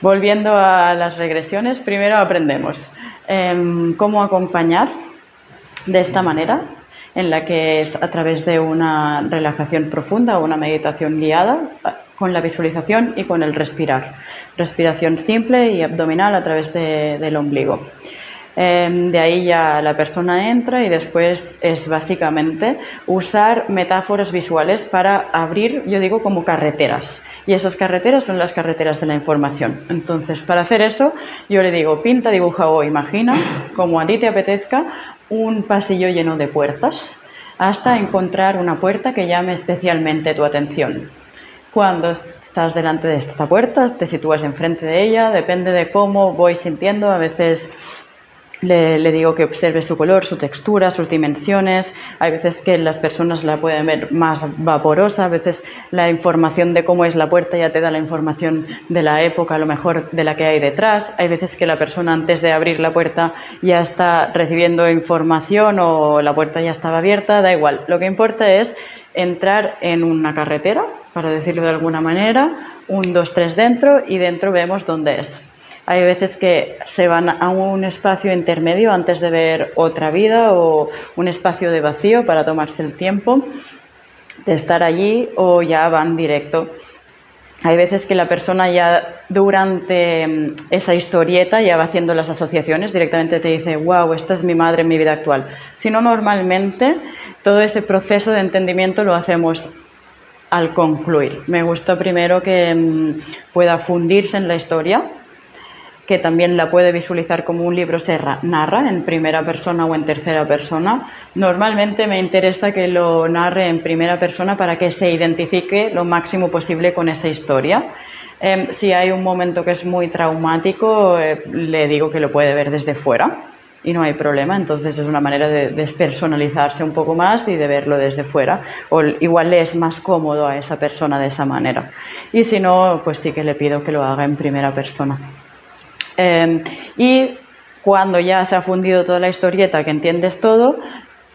Volviendo a las regresiones, primero aprendemos cómo acompañar de esta manera, en la que es a través de una relajación profunda o una meditación guiada, con la visualización y con el respirar. Respiración simple y abdominal a través del ombligo. De ahí ya la persona entra y después es básicamente usar metáforas visuales para abrir, yo digo, como carreteras. Y esas carreteras son las carreteras de la información. Entonces, para hacer eso, yo le digo, pinta, dibuja o imagina, como a ti te apetezca, un pasillo lleno de puertas, hasta encontrar una puerta que llame especialmente tu atención. Cuando estás delante de esta puerta, te sitúas enfrente de ella, depende de cómo voy sintiendo, a veces le digo que observe su color, su textura, sus dimensiones. Hay veces que las personas la pueden ver más vaporosa, a veces la información de cómo es la puerta ya te da la información de la época, a lo mejor de la que hay detrás. Hay veces que la persona antes de abrir la puerta ya está recibiendo información o la puerta ya estaba abierta, da igual. Lo que importa es entrar en una carretera, para decirlo de alguna manera, 1, 2, 3 dentro, y dentro vemos dónde es. Hay veces que se van a un espacio intermedio antes de ver otra vida o un espacio de vacío para tomarse el tiempo de estar allí, o ya van directo. Hay veces que la persona ya durante esa historieta ya va haciendo las asociaciones, directamente te dice, wow, esta es mi madre en mi vida actual. Si no, normalmente todo ese proceso de entendimiento lo hacemos al concluir. Me gusta primero que pueda fundirse en la historia, que también la puede visualizar como un libro se narra en primera persona o en tercera persona. Normalmente me interesa que lo narre en primera persona para que se identifique lo máximo posible con esa historia. Si hay un momento que es muy traumático, le digo que lo puede ver desde fuera y no hay problema. Entonces es una manera de despersonalizarse un poco más y de verlo desde fuera, o igual le es más cómodo a esa persona de esa manera. Y si no, pues sí que le pido que lo haga en primera persona. Y cuando ya se ha fundido toda la historieta, que entiendes todo,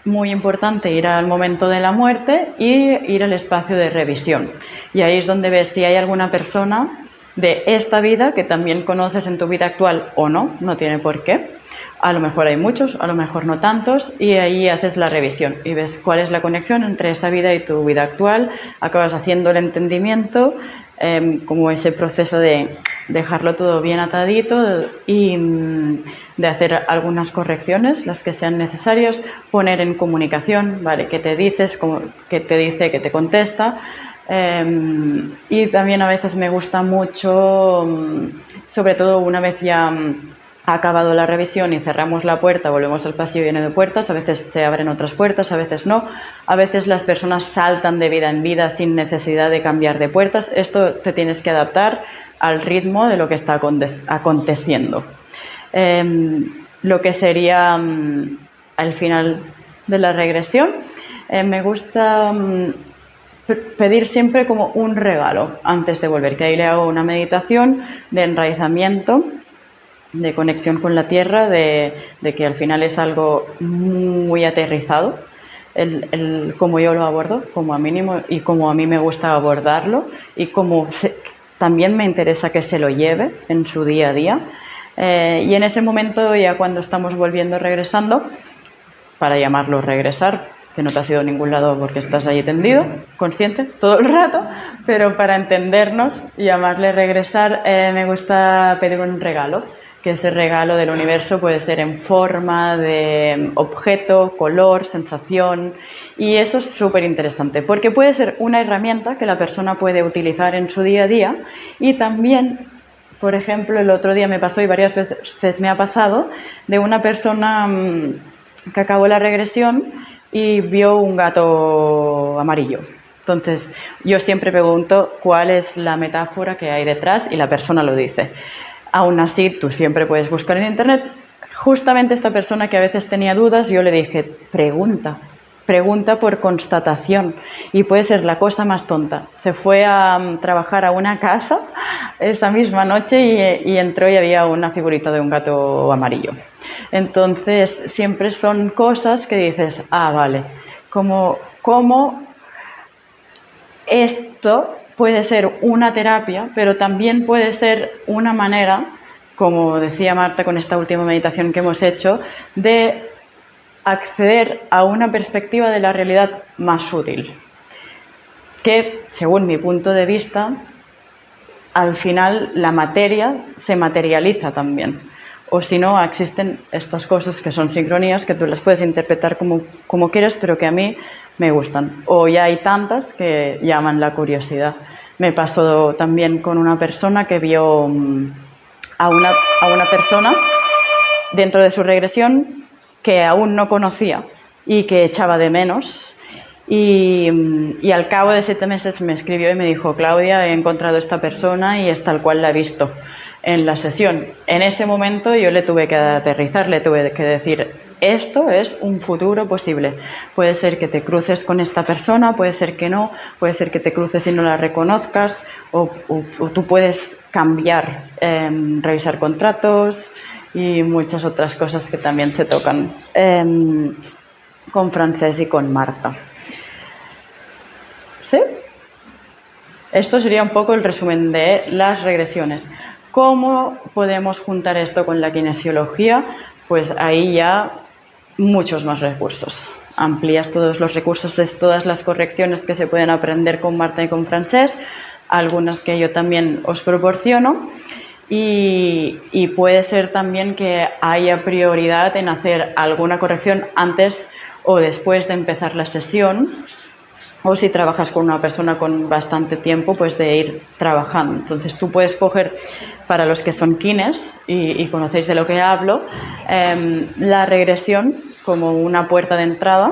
muy importante ir al momento de la muerte y ir al espacio de revisión. Y ahí es donde ves si hay alguna persona de esta vida que también conoces en tu vida actual o no, no tiene por qué. A lo mejor hay muchos, a lo mejor no tantos, y ahí haces la revisión y ves cuál es la conexión entre esa vida y tu vida actual. Acabas haciendo el entendimiento, como ese proceso de dejarlo todo bien atadito y de hacer algunas correcciones, las que sean necesarias, poner en comunicación, ¿vale? ¿Qué te dices? ¿Qué te dice? ¿Qué te contesta? Y también a veces me gusta mucho, sobre todo una vez ya ha acabado la revisión y cerramos la puerta, volvemos al pasillo lleno de puertas, a veces se abren otras puertas, a veces no, a veces las personas saltan de vida en vida sin necesidad de cambiar de puertas. Esto te tienes que adaptar al ritmo de lo que está aconteciendo. Lo que sería al final de la regresión, me gusta pedir siempre como un regalo antes de volver, que ahí le hago una meditación de enraizamiento, de conexión con la tierra, de que al final es algo muy aterrizado, como yo lo abordo, como a mínimo, y como a mí me gusta abordarlo, y como también me interesa que se lo lleve en su día a día. Y en ese momento, ya cuando estamos volviendo, regresando, para llamarlo regresar, que no te has ido a ningún lado porque estás ahí tendido, consciente, todo el rato, pero para entendernos, llamarle regresar, me gusta pedir un regalo, que ese regalo del universo puede ser en forma de objeto, color, sensación, y eso es súper interesante, porque puede ser una herramienta que la persona puede utilizar en su día a día, y también, por ejemplo, el otro día me pasó, y varias veces me ha pasado, de una persona que acabó la regresión y vio un gato amarillo. Entonces, yo siempre pregunto cuál es la metáfora que hay detrás y la persona lo dice. Aún así, tú siempre puedes buscar en internet. Justamente esta persona que a veces tenía dudas, yo le dije, pregunta por constatación, y puede ser la cosa más tonta. Se fue a trabajar a una casa esa misma noche y entró y había una figurita de un gato amarillo. Entonces, siempre son cosas que dices, vale, ¿cómo esto puede ser una terapia, pero también puede ser una manera, como decía Marta con esta última meditación que hemos hecho, de acceder a una perspectiva de la realidad más útil, que, según mi punto de vista, al final la materia se materializa también. O si no, existen estas cosas que son sincronías, que tú las puedes interpretar como quieres, pero que a mí me gustan. O ya hay tantas que llaman la curiosidad. Me pasó también con una persona que vio a una persona dentro de su regresión que aún no conocía y que echaba de menos. Y al cabo de 7 meses me escribió y me dijo: Claudia, he encontrado esta persona y es tal cual la he visto en la sesión. En ese momento yo le tuve que aterrizar, le tuve que decir: esto es un futuro posible. Puede ser que te cruces con esta persona, puede ser que no, puede ser que te cruces y no la reconozcas, o tú puedes cambiar, revisar contratos y muchas otras cosas que también se tocan con Francesc y con Marta. ¿Sí? Esto sería un poco el resumen de las regresiones. ¿Cómo podemos juntar esto con la kinesiología? Pues ahí ya muchos más recursos. Amplías todos los recursos de todas las correcciones que se pueden aprender con Marta y con Francesc, algunas que yo también os proporciono. Y puede ser también que haya prioridad en hacer alguna corrección antes o después de empezar la sesión. O si trabajas con una persona con bastante tiempo, pues de ir trabajando. Entonces tú puedes coger, para los que son kines y conocéis de lo que hablo, la regresión como una puerta de entrada,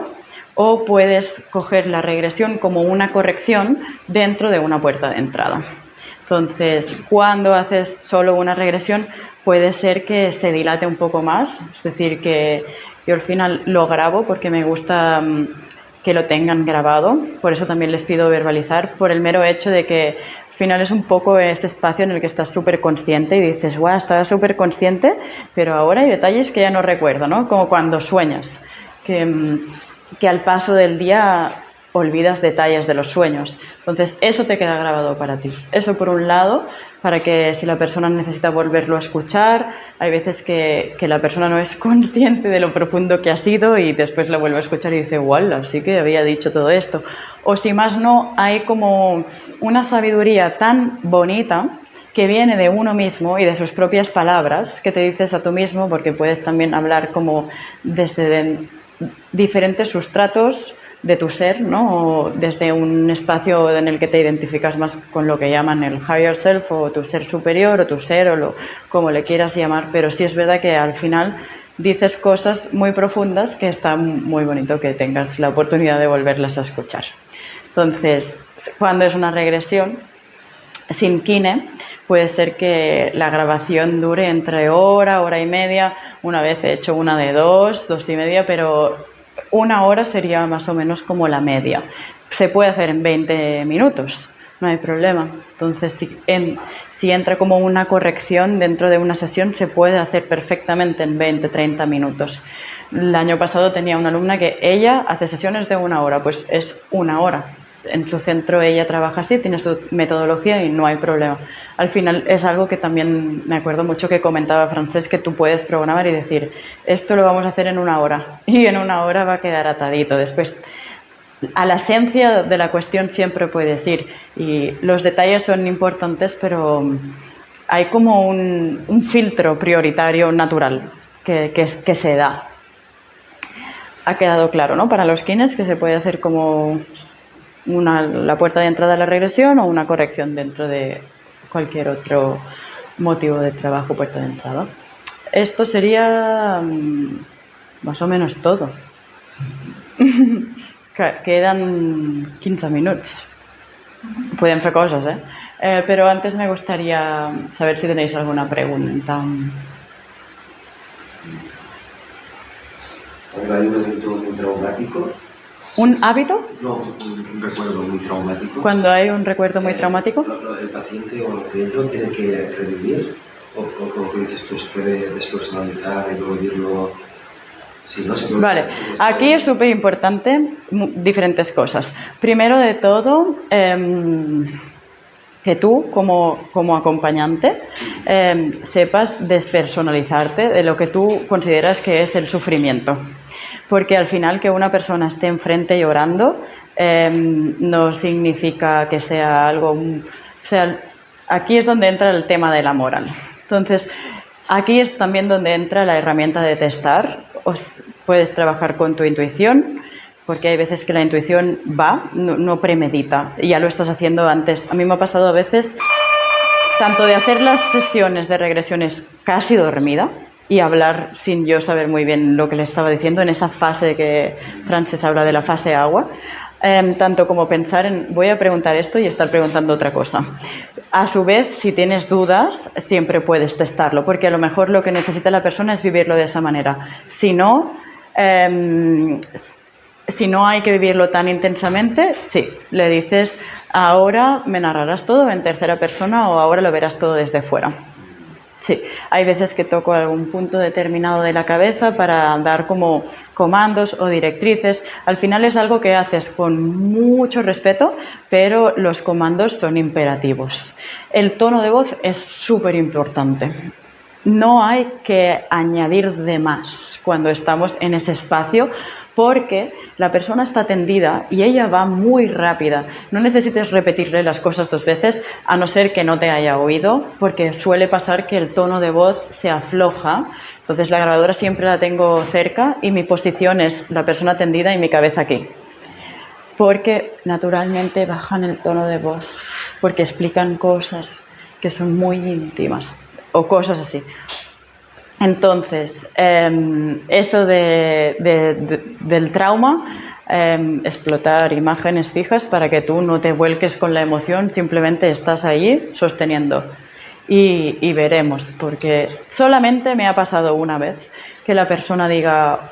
o puedes coger la regresión como una corrección dentro de una puerta de entrada. Entonces, cuando haces solo una regresión, puede ser que se dilate un poco más. Es decir, que yo al final lo grabo porque me gusta que lo tengan grabado, por eso también les pido verbalizar, por el mero hecho de que al final es un poco este espacio en el que estás súper consciente y dices: guau, estaba súper consciente, pero ahora hay detalles que ya no recuerdo, ¿no? Como cuando sueñas, que al paso del día olvidas detalles de los sueños. Entonces, eso te queda grabado para ti. Eso por un lado, para que si la persona necesita volverlo a escuchar, hay veces que la persona no es consciente de lo profundo que ha sido y después lo vuelve a escuchar y dice: ¡guau! Sí que había dicho todo esto. O si más no, hay como una sabiduría tan bonita que viene de uno mismo y de sus propias palabras, que te dices a tú mismo, porque puedes también hablar como desde diferentes sustratos de tu ser, ¿no? O desde un espacio en el que te identificas más con lo que llaman el higher self, o tu ser superior, o tu ser, o como le quieras llamar, pero sí es verdad que al final dices cosas muy profundas que está muy bonito que tengas la oportunidad de volverlas a escuchar. Entonces, cuando es una regresión sin kine, puede ser que la grabación dure entre hora y media. Una vez he hecho una de 2 y media, pero 1 hora sería más o menos como la media. Se puede hacer en 20 minutos, no hay problema. Entonces, si entra como una corrección dentro de una sesión, se puede hacer perfectamente en 20-30 minutos. El año pasado tenía una alumna que ella hace sesiones de 1 hora, pues es 1 hora. En su centro ella trabaja así, tiene su metodología y no hay problema. Al final es algo que también me acuerdo mucho que comentaba Francesc, que tú puedes programar y decir: esto lo vamos a hacer en 1 hora, y en 1 hora va a quedar atadito. Después, a la esencia de la cuestión siempre puedes ir, y los detalles son importantes, pero hay como un filtro prioritario natural que se da. Ha quedado claro, ¿no? Para los kines, que se puede hacer como la puerta de entrada a la regresión o una corrección dentro de cualquier otro motivo de trabajo, puerta de entrada. Esto sería más o menos todo. Quedan 15 minutos. Pueden fer coses, pero antes me gustaría saber si tenéis alguna pregunta. Cuando hay un evento muy traumático. ¿Un hábito? No, un recuerdo muy traumático. Cuando hay un recuerdo muy traumático. El paciente o el cliente lo tiene que revivir, o como que dices tú, se puede despersonalizar y luego vivirlo. Sí, no se puede. Vale, aquí es súper importante diferentes cosas. Primero de todo, que tú, como acompañante, sepas despersonalizarte de lo que tú consideras que es el sufrimiento. Porque al final que una persona esté enfrente llorando no significa que sea algo... O sea, aquí es donde entra el tema de la moral. Entonces, aquí es también donde entra la herramienta de testar. Puedes trabajar con tu intuición, porque hay veces que la intuición va, no premedita, y ya lo estás haciendo antes. A mí me ha pasado a veces tanto de hacer las sesiones de regresiones casi dormida y hablar sin yo saber muy bien lo que le estaba diciendo en esa fase que Frances habla de la fase agua, tanto como pensar en voy a preguntar esto y estar preguntando otra cosa. A su vez, si tienes dudas, siempre puedes testarlo, porque a lo mejor lo que necesita la persona es vivirlo de esa manera. Si no hay que vivirlo tan intensamente, sí, le dices ahora me narrarás todo en tercera persona o ahora lo verás todo desde fuera. Sí, hay veces que toco algún punto determinado de la cabeza para dar como comandos o directrices. Al final es algo que haces con mucho respeto, pero los comandos son imperativos. El tono de voz es súper importante. No hay que añadir de más cuando estamos en ese espacio, porque la persona está tendida y ella va muy rápida. No necesites repetirle las cosas 2 veces, a no ser que no te haya oído, porque suele pasar que el tono de voz se afloja. Entonces la grabadora siempre la tengo cerca y mi posición es la persona tendida y mi cabeza aquí. Porque naturalmente bajan el tono de voz, porque explican cosas que son muy íntimas o cosas así. Entonces, eso del trauma, explotar imágenes fijas para que tú no te vuelques con la emoción, simplemente estás ahí sosteniendo. Y veremos, porque solamente me ha pasado una vez que la persona diga,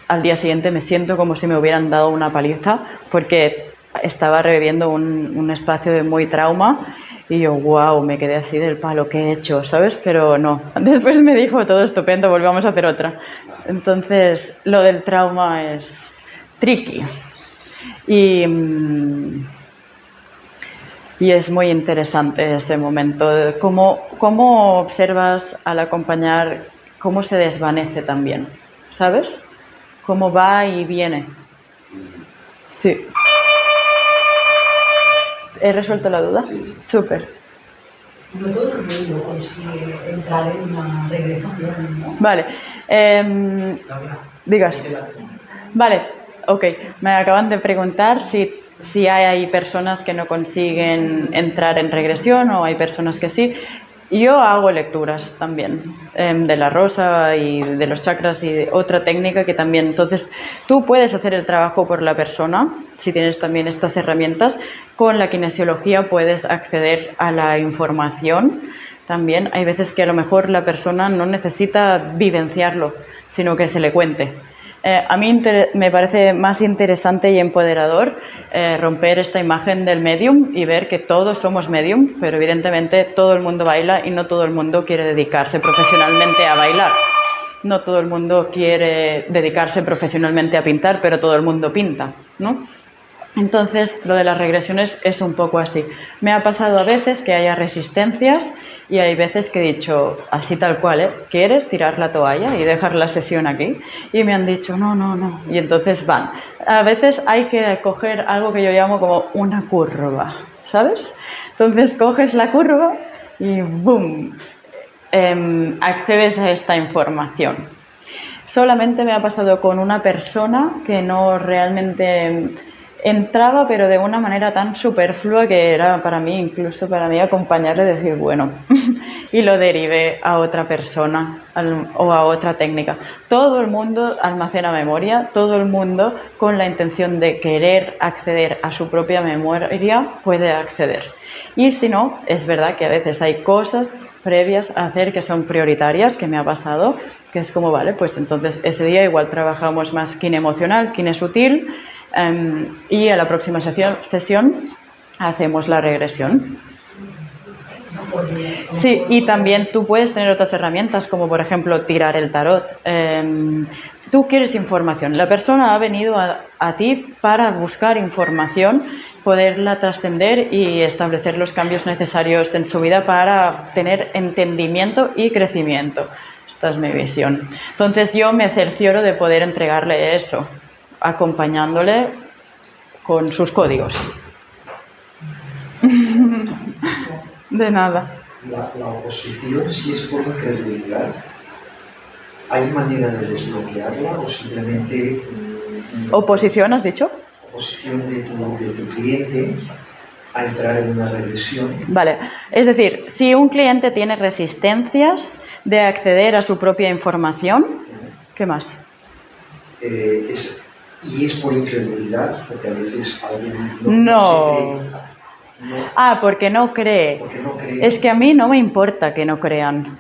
al día siguiente me siento como si me hubieran dado una paliza, porque estaba reviviendo un espacio de muy trauma. Y yo, wow, me quedé así del palo, ¿qué he hecho? ¿Sabes? Pero no. Después me dijo, todo estupendo, volvamos a hacer otra. Entonces, lo del trauma es tricky. Y es muy interesante ese momento. ¿Cómo observas al acompañar, cómo se desvanece también? ¿Sabes? Cómo va y viene. Sí. ¿He resuelto la duda? Sí, sí. Súper. No todo el mundo consigue entrar en una regresión, ¿no? Vale. Digas. Vale, ok. Me acaban de preguntar si hay personas que no consiguen entrar en regresión o hay personas que sí. Yo hago lecturas también de la rosa y de los chakras y de otra técnica que también. Entonces, tú puedes hacer el trabajo por la persona si tienes también estas herramientas. Con la kinesiología puedes acceder a la información. También hay veces que a lo mejor la persona no necesita vivenciarlo, sino que se le cuente. A mí me parece más interesante y empoderador romper esta imagen del medium y ver que todos somos medium, pero evidentemente todo el mundo baila y no todo el mundo quiere dedicarse profesionalmente a bailar. No todo el mundo quiere dedicarse profesionalmente a pintar, pero todo el mundo pinta, ¿no? Entonces, lo de las regresiones es un poco así. Me ha pasado a veces que haya resistencias y hay veces que he dicho, así tal cual, ¿quieres tirar la toalla y dejar la sesión aquí? Y me han dicho, no. Y entonces van. A veces hay que coger algo que yo llamo como una curva, ¿sabes? Entonces coges la curva y ¡boom! Accedes a esta información. Solamente me ha pasado con una persona que no realmente entraba, pero de una manera tan superflua que era para mí, incluso para mí, acompañarle y decir, bueno, y lo derivé a otra persona o a otra técnica. Todo el mundo almacena memoria, todo el mundo con la intención de querer acceder a su propia memoria puede acceder. Y si no, es verdad que a veces hay cosas previas a hacer que son prioritarias, que me ha pasado, que es como, vale, pues entonces ese día igual trabajamos más kin emocional, kin sutil, y a la próxima sesión hacemos la regresión. Sí, y también tú puedes tener otras herramientas, como por ejemplo tirar el tarot. Tú quieres información, la persona ha venido a ti para buscar información poderla trascender y establecer los cambios necesarios en su vida para tener entendimiento y crecimiento. Esta es mi visión. Entonces yo me cercioro de poder entregarle eso, acompañándole con sus códigos. De nada. La oposición, si es por incredulidad, ¿hay manera de desbloquearla o simplemente... ¿Oposición has dicho? Oposición de tu cliente a entrar en una regresión? Vale, es decir, si un cliente tiene resistencias de acceder a su propia información, ¿qué más? Y es por incredulidad, porque a veces alguien No. se cree. Porque no cree. Porque no cree. Es que a mí no me importa que no crean.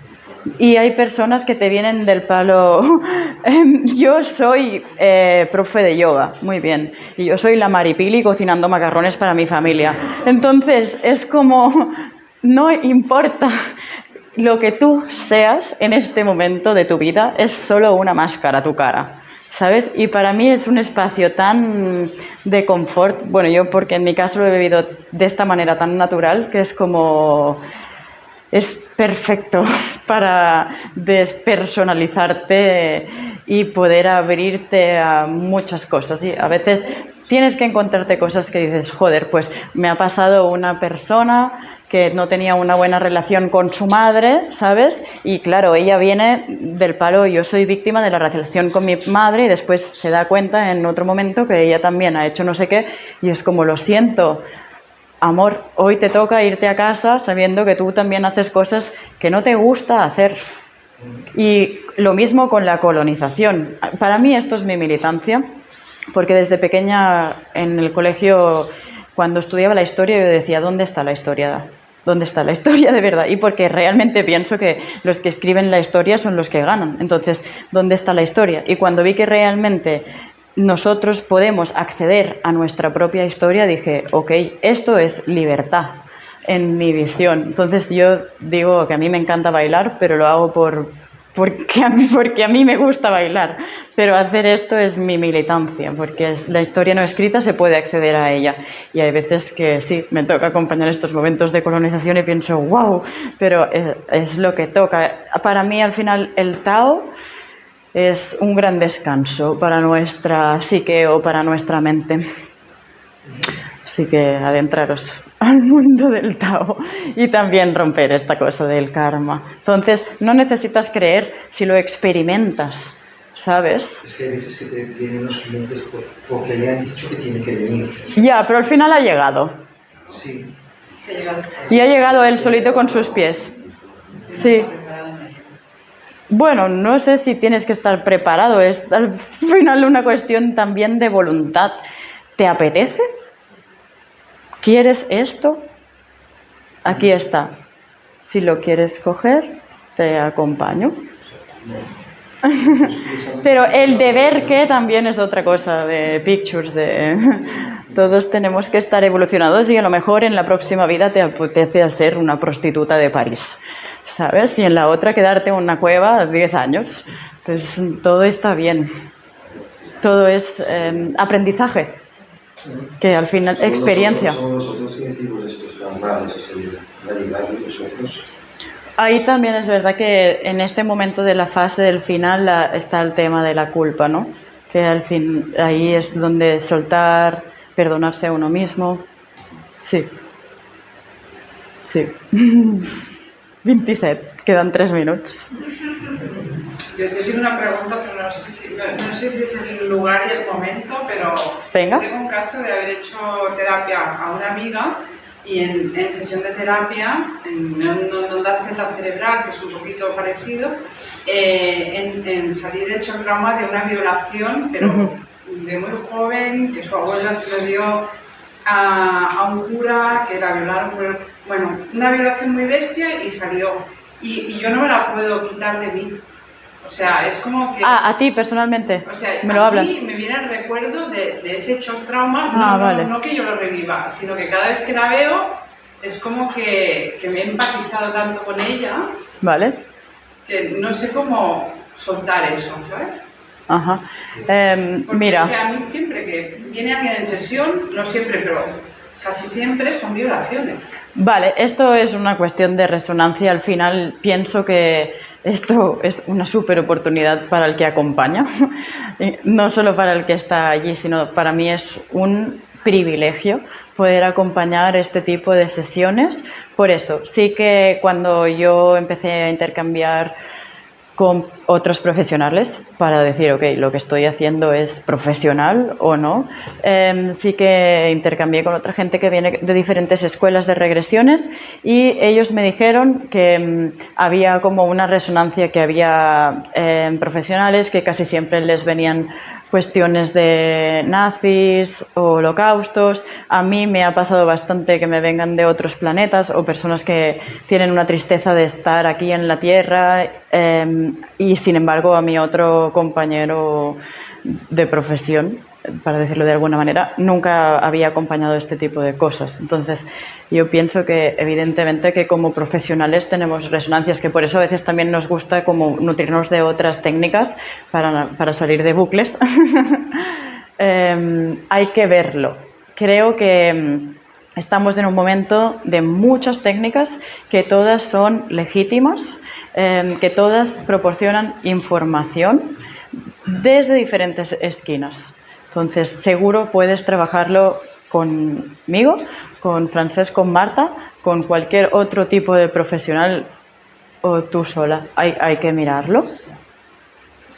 Y hay personas que te vienen del palo. Yo soy profe de yoga, muy bien. Y yo soy la Maripili cocinando macarrones para mi familia. Entonces, es como, no importa lo que tú seas en este momento de tu vida, es solo una máscara tu cara. ¿Sabes? Y para mí es un espacio tan de confort, bueno, yo porque en mi caso lo he vivido de esta manera tan natural, que es como, es perfecto para despersonalizarte y poder abrirte a muchas cosas. Y a veces tienes que encontrarte cosas que dices, joder, pues me ha pasado una persona que no tenía una buena relación con su madre, ¿sabes? Y claro, ella viene del palo, yo soy víctima de la relación con mi madre y después se da cuenta en otro momento que ella también ha hecho no sé qué y es como, lo siento, amor, hoy te toca irte a casa sabiendo que tú también haces cosas que no te gusta hacer. Y lo mismo con la colonización. Para mí esto es mi militancia, porque desde pequeña en el colegio, cuando estudiaba la historia, yo decía, ¿dónde está la historia? ¿Dónde está la historia de verdad? Y porque realmente pienso que los que escriben la historia son los que ganan. Entonces, ¿dónde está la historia? Y cuando vi que realmente nosotros podemos acceder a nuestra propia historia, dije, ok, esto es libertad en mi visión. Entonces yo digo que a mí me encanta bailar, pero lo hago porque a mí me gusta bailar, pero hacer esto es mi militancia, porque la historia no escrita se puede acceder a ella y hay veces que sí, me toca acompañar estos momentos de colonización y pienso, wow, pero es lo que toca. Para mí al final el Tao es un gran descanso para nuestra psique o para nuestra mente. Así que adentraros al mundo del Tao y también romper esta cosa del karma. Entonces, no necesitas creer si lo experimentas, ¿sabes? Es que hay veces que te vienen los clientes porque le han dicho que tiene que venir. Ya, pero al final ha llegado. Sí. Y ha llegado él solito con sus pies. Sí. Bueno, no sé si tienes que estar preparado. Es al final una cuestión también de voluntad. ¿Te apetece? ¿Quieres esto? Aquí está. Si lo quieres coger, te acompaño. Pero el deber que también es otra cosa de pictures, todos tenemos que estar evolucionados y a lo mejor en la próxima vida te apetece ser una prostituta de París, ¿sabes? Y en la otra quedarte en una cueva 10 años. Pues todo está bien. Todo es aprendizaje. Que al final, experiencia. Somos nosotros que decimos esto es normal, eso sería derivar de nosotros. Ahí también es verdad que en este momento de la fase del final está el tema de la culpa, ¿no? Que al fin ahí es donde soltar, perdonarse a uno mismo. Sí. Sí. 27, quedan 3 minutos. Yo tengo una pregunta, pero no sé si es el lugar y el momento, pero Venga. tengo un caso de haber hecho terapia a una amiga y en sesión de terapia, en onda ascendal cerebral, que es un poquito parecido, en salir hecho el trauma de una violación, pero de muy joven, que su abuela se lo dio a un cura, que la violaron, bueno, una violación muy bestia y salió. Y yo no me la puedo quitar de mí. O sea, es como que... Ah, a ti personalmente. O sea, me lo hablas. A mí me viene el recuerdo de ese shock trauma, vale. No que yo lo reviva, sino que cada vez que la veo es como que me he empatizado tanto con ella, Vale. que no sé cómo soltar eso, ¿sabes? Ajá. Porque Mira. es que a mí siempre que viene alguien en sesión, no siempre, pero casi siempre son vibraciones. Vale, esto es una cuestión de resonancia. Al final pienso que esto es una súper oportunidad para el que acompaña, y no solo para el que está allí, sino para mí es un privilegio poder acompañar este tipo de sesiones. Por eso, sí que cuando yo empecé a intercambiar con otros profesionales para decir, ok, lo que estoy haciendo es profesional o no. Sí que intercambié con otra gente que viene de diferentes escuelas de regresiones y ellos me dijeron que había como una resonancia, que había profesionales que casi siempre les venían cuestiones de nazis o holocaustos. A mí me ha pasado bastante que me vengan de otros planetas o personas que tienen una tristeza de estar aquí en la Tierra, y sin embargo a mi otro compañero de profesión, para decirlo de alguna manera, nunca había acompañado este tipo de cosas. Entonces yo pienso que evidentemente que como profesionales tenemos resonancias, que por eso a veces también nos gusta como nutrirnos de otras técnicas para salir de bucles. Hay que verlo. Creo que estamos en un momento de muchas técnicas que todas son legítimas, que todas proporcionan información desde diferentes esquinas. Entonces, seguro puedes trabajarlo conmigo, con Francesc, con Marta, con cualquier otro tipo de profesional o tú sola. Hay que mirarlo.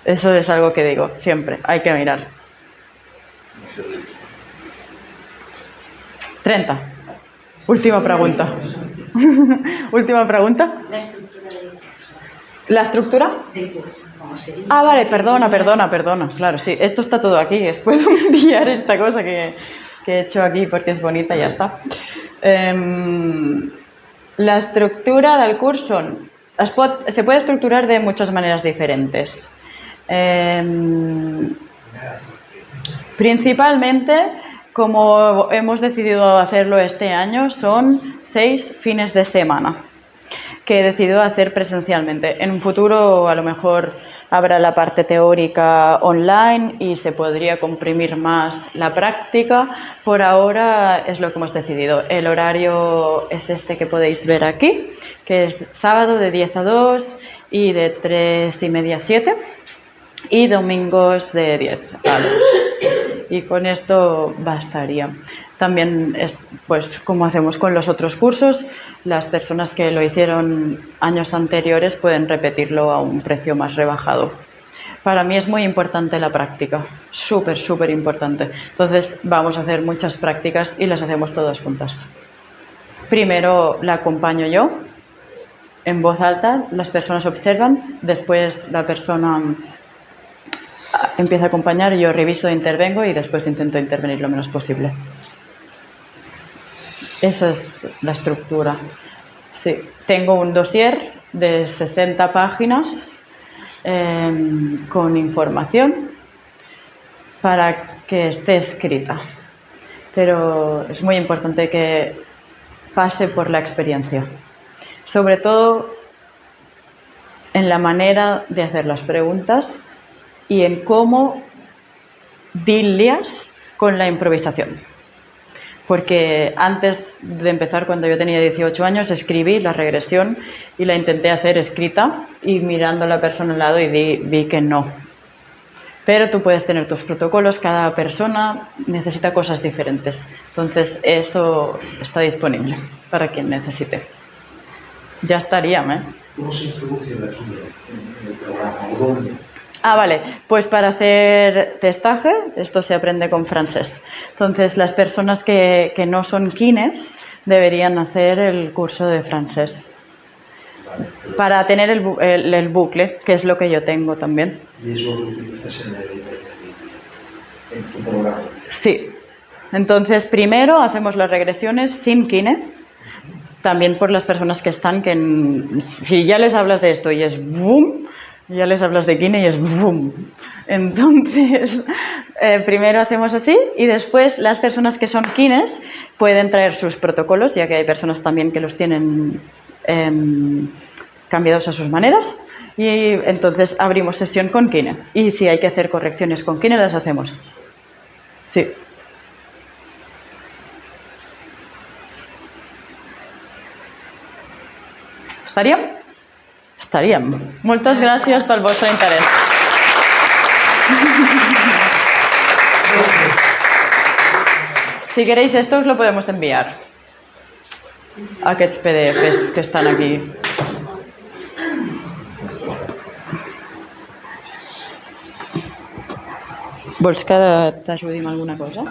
Eso es algo que digo siempre, hay que mirar. 30. Última pregunta. Última pregunta. La estructura del curso. ¿La estructura? Del curso, ¿cómo sería? Ah, vale, perdona. Claro, sí, esto está todo aquí. Os puedo enviar esta cosa que he hecho aquí porque es bonita y ya está. La estructura del curso se puede estructurar de muchas maneras diferentes. Principalmente, como hemos decidido hacerlo este año, son 6 fines de semana que he decidido hacer presencialmente. En un futuro a lo mejor habrá la parte teórica online y se podría comprimir más la práctica. Por ahora es lo que hemos decidido. El horario es este que podéis ver aquí, que es sábado de 10 a 2 y de 3:30 a 7 y domingos de 10 a 2. Y con esto bastaría. También, pues como hacemos con los otros cursos, las personas que lo hicieron años anteriores pueden repetirlo a un precio más rebajado. Para mí es muy importante la práctica, súper importante. Entonces vamos a hacer muchas prácticas y las hacemos todas juntas. Primero la acompaño yo, en voz alta, las personas observan, después la persona empieza a acompañar, yo reviso e intervengo y después intento intervenir lo menos posible. Esa es la estructura. Sí, tengo un dossier de 60 páginas con información para que esté escrita. Pero es muy importante que pase por la experiencia. Sobre todo en la manera de hacer las preguntas y en cómo lidias con la improvisación. Porque antes de empezar, cuando yo tenía 18 años, escribí la regresión y la intenté hacer escrita y mirando a la persona al lado y vi que no. Pero tú puedes tener tus protocolos, cada persona necesita cosas diferentes. Entonces eso está disponible para quien necesite. Ya estaría, ¿eh? ¿Cómo se introduce la quimio en el programa o dónde? Ah, vale, pues para hacer testaje, esto se aprende con Francesc. Entonces, las personas que no son kines deberían hacer el curso de Francesc. Vale, Para tener el bucle, que es lo que yo tengo también. y eso lo utilizas en tu programa. Sí. Entonces, primero hacemos las regresiones sin kine. También por las personas que están, si ya les hablas de esto y es boom, ya les hablas de kine y es boom. Entonces, primero hacemos así y después las personas que son kines pueden traer sus protocolos, ya que hay personas también que los tienen cambiados a sus maneras. Y entonces abrimos sesión con kine. Y si hay que hacer correcciones con kine, las hacemos. Sí. Estaríem? Estaríem. Moltes gràcies pel vostre interès. Si queréis esto os lo podemos enviar. Aquests PDFs que estan aquí. Vols que t'ajudi amb alguna cosa?